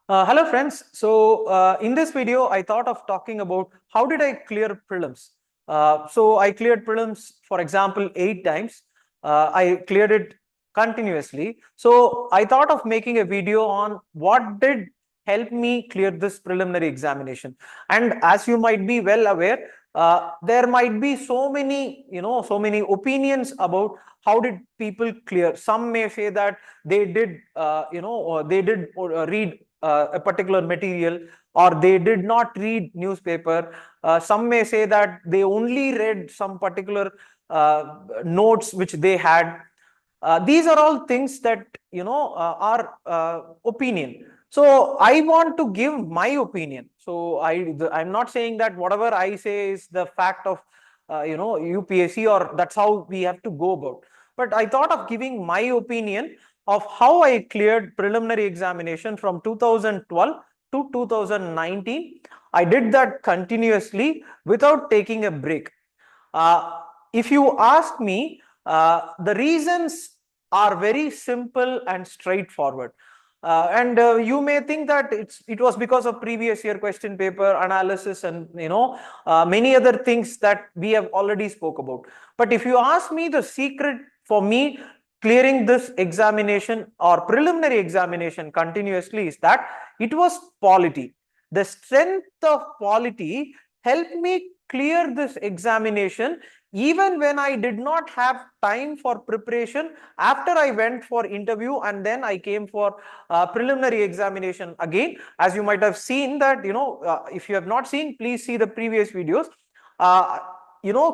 Hello friends. In this video, I thought of talking about how did I clear prelims. So I cleared prelims, for example, 8 times. I cleared it continuously. So I thought of making a video on what did help me clear this preliminary examination. And as you might be well aware, there might be so many, so many opinions about how did people clear. Some may say that they did, or they did read a particular material, or they did not read newspaper. Some may say that they only read some particular notes which they had. These are all things that are opinion. So I want to give my opinion. So I'm not saying that whatever I say is the fact of UPSC, or that's how we have to go about. But I thought of giving my opinion of how I cleared preliminary examination from 2012 to 2019. I did that continuously without taking a break. If you ask me, the reasons are very simple and straightforward. And you may think that it was because of previous year question paper analysis and many other things that we have already spoke about. But if you ask me, the secret for me clearing this examination or preliminary examination continuously is that it was polity. The strength of polity helped me clear this examination even when I did not have time for preparation. After I went for interview and then I came for preliminary examination again. As you might have seen that, if you have not seen, please see the previous videos.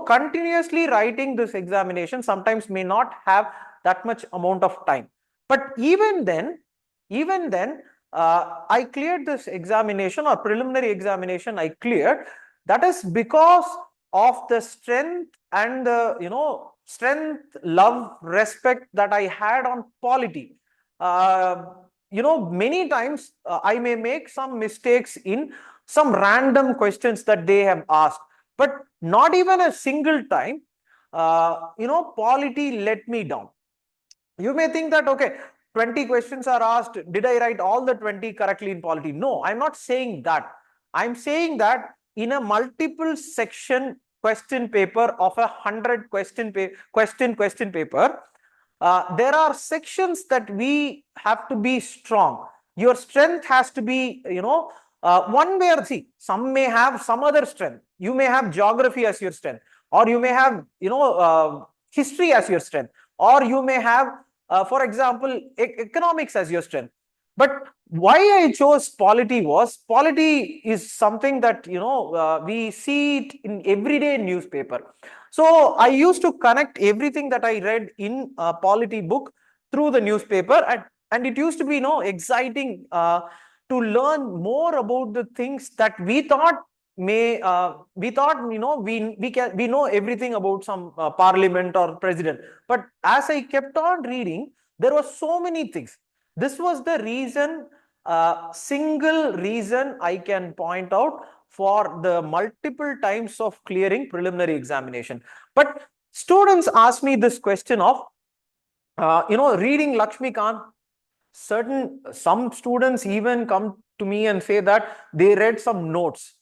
Continuously writing this examination sometimes may not have that much amount of time. But even then, I cleared this examination or preliminary examination I cleared. That is because of the strength and the strength, love, respect that I had on polity. Many times I may make some mistakes in some random questions that they have asked, but not even a single time polity let me down. You may think that, okay, 20 questions are asked, did I write all the 20 correctly in polity? No, I'm not saying that. I'm saying that in a multiple section question paper of 100 question paper, there are sections that we have to be strong. Your strength has to be, one way. Or see, some may have some other strength. You may have geography as your strength, or you may have history as your strength, or you may have for example, economics as your strength. But why I chose polity was, polity is something that we see it in everyday newspaper. So I used to connect everything that I read in a polity book through the newspaper, and it used to be exciting to learn more about the things that we thought we know everything about some parliament or president. But as I kept on reading, there were so many things. This was the reason, single reason I can point out for the multiple times of clearing preliminary examination. But students ask me this question of reading Lakshmikant. Some students even come to me and say that they read some notes.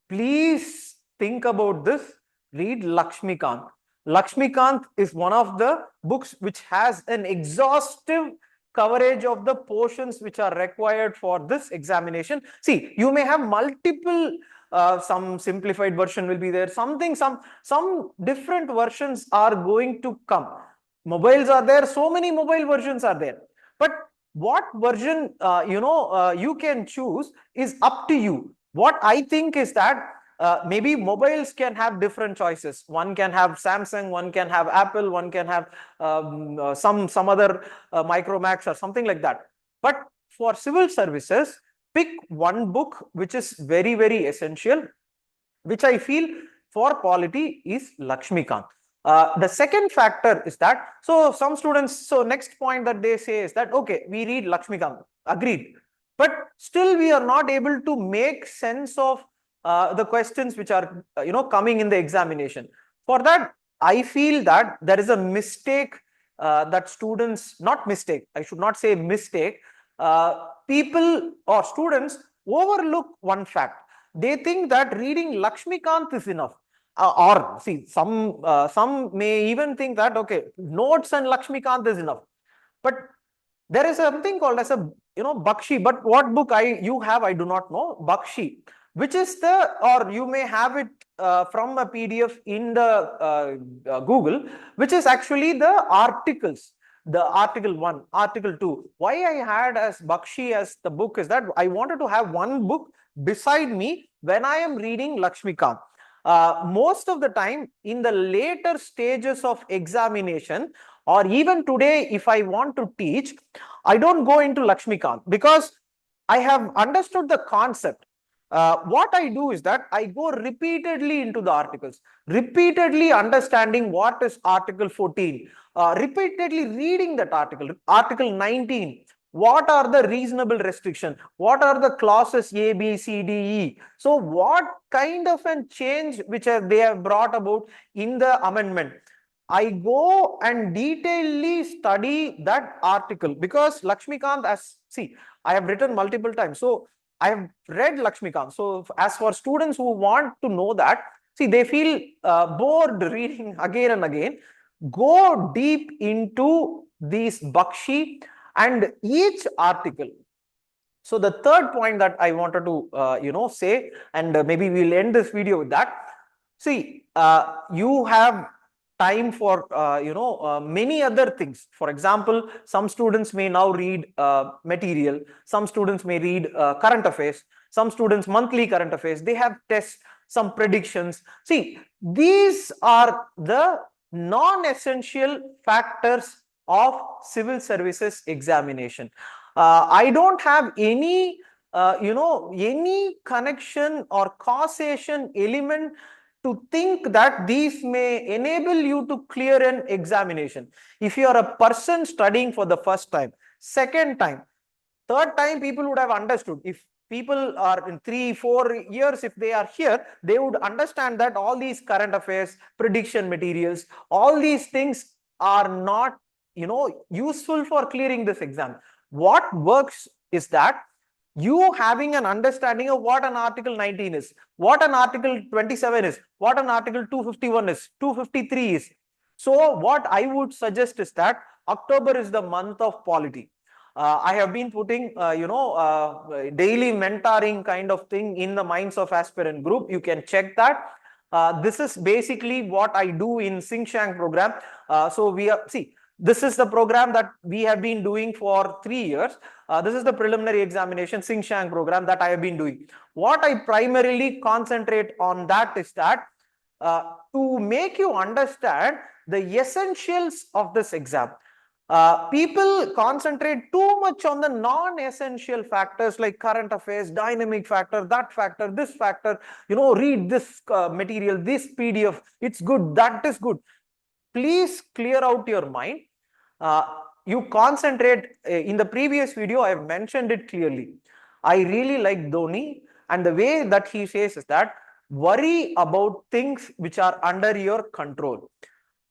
Please think about this. Read Lakshmikant. Lakshmikant is one of the books which has an exhaustive coverage of the portions which are required for this examination. See, you may have multiple, some simplified version will be there, some different versions are going to come. Mobiles are there, so many mobile versions are there. But what version you can choose is up to you. What I think is that maybe mobiles can have different choices. One can have Samsung, one can have Apple, one can have some other Micromax or something like that. But for civil services, pick one book which is very, very essential, which I feel for polity is Lakshmikant. The second factor is that, so some students, so next point that they say is that, okay, we read Lakshmikant, agreed. But still we are not able to make sense of the questions which are, coming in the examination. For that, I feel that there is a mistake that students, not mistake, I should not say mistake, people or students overlook one fact. They think that reading Lakshmikant is enough. Or see, some may even think that okay, notes and Lakshmikant is enough. But there is something called as a Bakshi. But what book you have, I do not know. Bakshi, which is or you may have it from a PDF in the Google, which is actually the articles. The article 1, article 2. Why I had as Bakshi as the book is that I wanted to have one book beside me when I am reading Lakshmikant. Most of the time in the later stages of examination, or even today, if I want to teach, I don't go into Lakshmikant because I have understood the concept. What I do is that I go repeatedly into the articles, repeatedly understanding what is Article 14, repeatedly reading that Article 19. What are the reasonable restrictions? What are the clauses A, B, C, D, E? So what kind of a change which they have brought about in the amendment? I go and detailedly study that article because Lakshmikant, I have written multiple times. So I have read Lakshmikant. So as for students who want to know that, they feel bored reading again and again, go deep into these Bakshi and each article. So the third point that I wanted to say, and maybe we'll end this video with that. See, you have time for many other things. For example, some students may now read material, some students may read current affairs, some students monthly current affairs, they have tests, some predictions. See, these are the non-essential factors of civil services examination. I don't have any any connection or causation element to think that these may enable you to clear an examination. If you are a person studying for the first time, second time, third time, people would have understood. If people are in 3-4 years, if they are here, they would understand that all these current affairs, prediction materials, all these things are not useful for clearing this exam. What works is that you having an understanding of what an Article 19 is, what an Article 27 is, what an Article 251 is, 253 is. So what I would suggest is that October is the month of polity. I have been putting, daily mentoring kind of thing in the Minds of Aspirant group. You can check that. This is basically what I do in XINSHENG' program. So this is the program that we have been doing for 3 years. This is the preliminary examination XINSHENG' program that I have been doing. What I primarily concentrate on that is that to make you understand the essentials of this exam. People concentrate too much on the non-essential factors like current affairs, dynamic factor, that factor, this factor, read this material, this PDF, it's good, that is good. Please clear out your mind. You concentrate. In the previous video, I have mentioned it clearly. I really like Dhoni, and the way that he says is that worry about things which are under your control.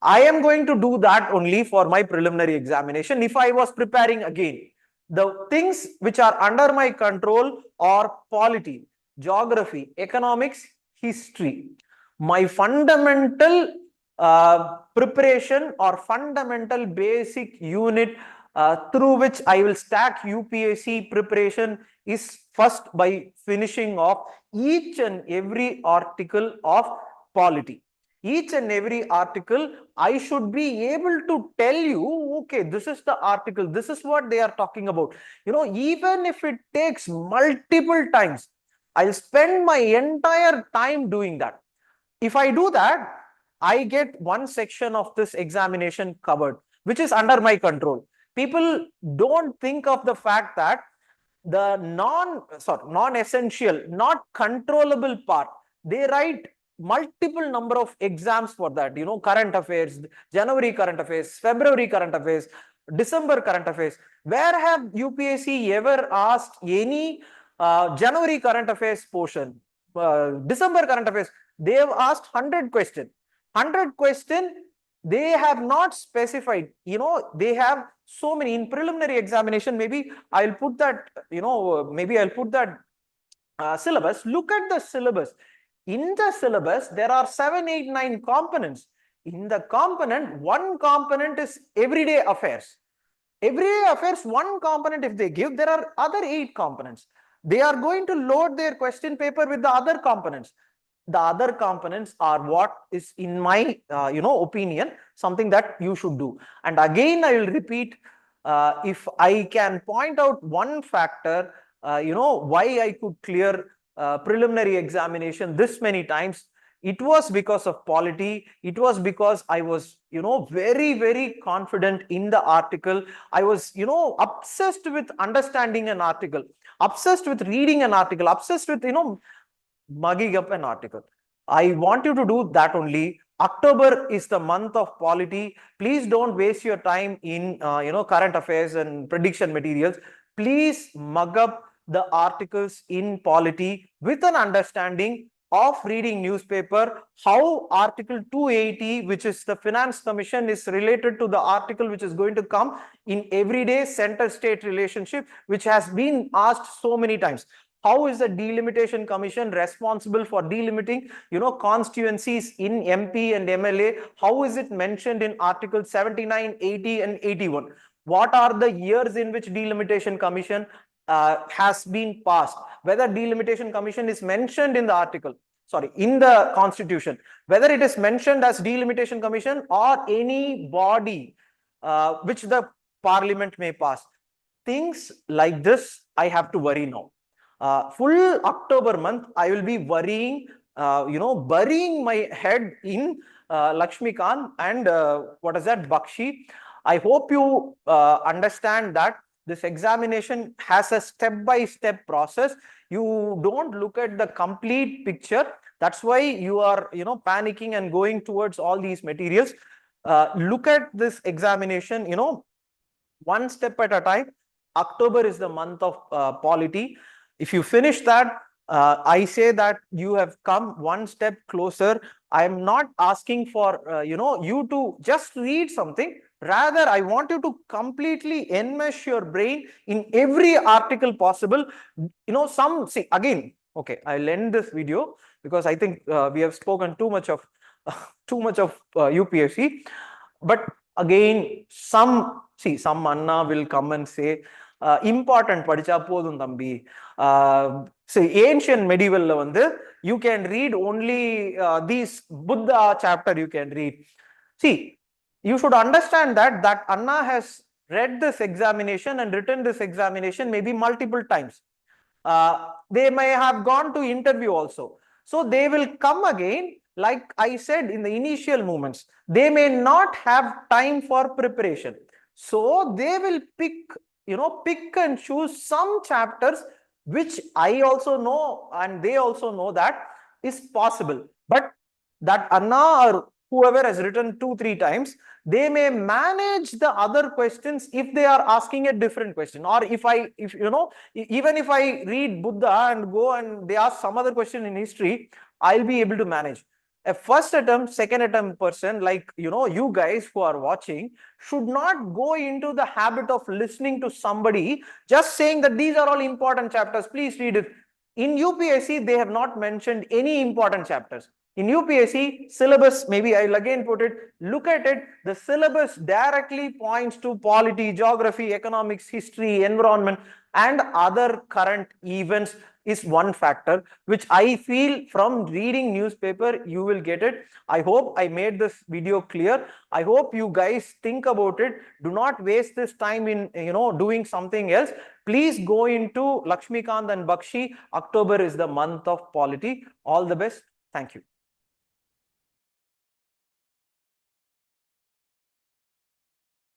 I am going to do that only for my preliminary examination. If I was preparing again, the things which are under my control are polity, geography, economics, history. My fundamental preparation or fundamental basic unit through which I will stack UPSC preparation is first by finishing off each and every article of polity. Each and every article, I should be able to tell you, okay, this is the article, this is what they are talking about. Even if it takes multiple times, I'll spend my entire time doing that. If I do that, I get one section of this examination covered, which is under my control. People don't think of the fact that the non-essential, not controllable part, they write multiple number of exams for that. Current affairs, January current affairs, February current affairs, December current affairs. Where have UPSC ever asked any January current affairs portion, December current affairs? They have asked 100 questions. 100 question, They have not specified, they have so many in preliminary examination. Maybe I'll put that, syllabus. Look at the syllabus. In the syllabus, there are 7, 8, 9 components. In the component, one component is everyday affairs. Everyday affairs, one component if they give, there are other 8 components. They are going to load their question paper with the other components. The other components are what is, in my opinion, something that you should do. And again, I will repeat, if I can point out one factor, why I could clear preliminary examination this many times, it was because of polity. It was because I was, very, very confident in the article. I was, obsessed with understanding an article, obsessed with reading an article, obsessed with, mugging up an article. I want you to do that only. October is the month of polity. Please don't waste your time in, current affairs and prediction materials. Please mug up the articles in polity with an understanding of reading newspaper, how Article 280, which is the Finance Commission, is related to the article which is going to come in everyday center-state relationship, which has been asked so many times. How is the Delimitation Commission responsible for delimiting, constituencies in MP and MLA? How is it mentioned in Article 79, 80, and 81? What are the years in which Delimitation Commission has been passed? Whether Delimitation Commission is mentioned in the article, in the Constitution, whether it is mentioned as Delimitation Commission or any body which the Parliament may pass. Things like this, I have to worry now. Full October month, I will be worrying, burying my head in Lakshmikant and Bakshi. I hope you understand that this examination has a step-by-step process. You don't look at the complete picture. That's why you are, panicking and going towards all these materials. Look at this examination, one step at a time. October is the month of polity. If you finish that, I say that you have come one step closer. I am not asking for, you to just read something. Rather, I want you to completely enmesh your brain in every article possible. Again, okay, I'll end this video because I think we have spoken too much of UPSC. But again, some Anna will come and say, important padicha podum thambi. Ancient medieval you can read only these Buddha chapter you can read. See, you should understand that Anna has read this examination and written this examination maybe multiple times. They may have gone to interview also. So they will come again, like I said in the initial moments, they may not have time for preparation. So they will pick and choose some chapters which I also know and they also know that is possible. But that Anna or whoever has written 2-3 times, they may manage the other questions if they are asking a different question. Or even if I read Buddha and go and they ask some other question in history, I'll be able to manage. A first attempt, second attempt person like, you guys who are watching should not go into the habit of listening to somebody just saying that these are all important chapters, please read it. In UPSC, they have not mentioned any important chapters. In UPSC syllabus, maybe I'll again put it, look at it, the syllabus directly points to polity, geography, economics, history, environment, and other current events is one factor, which I feel from reading newspaper, you will get it. I hope I made this video clear. I hope you guys think about it. Do not waste this time in, doing something else. Please go into Lakshmikant and Bakshi. October is the month of polity. All the best. Thank you.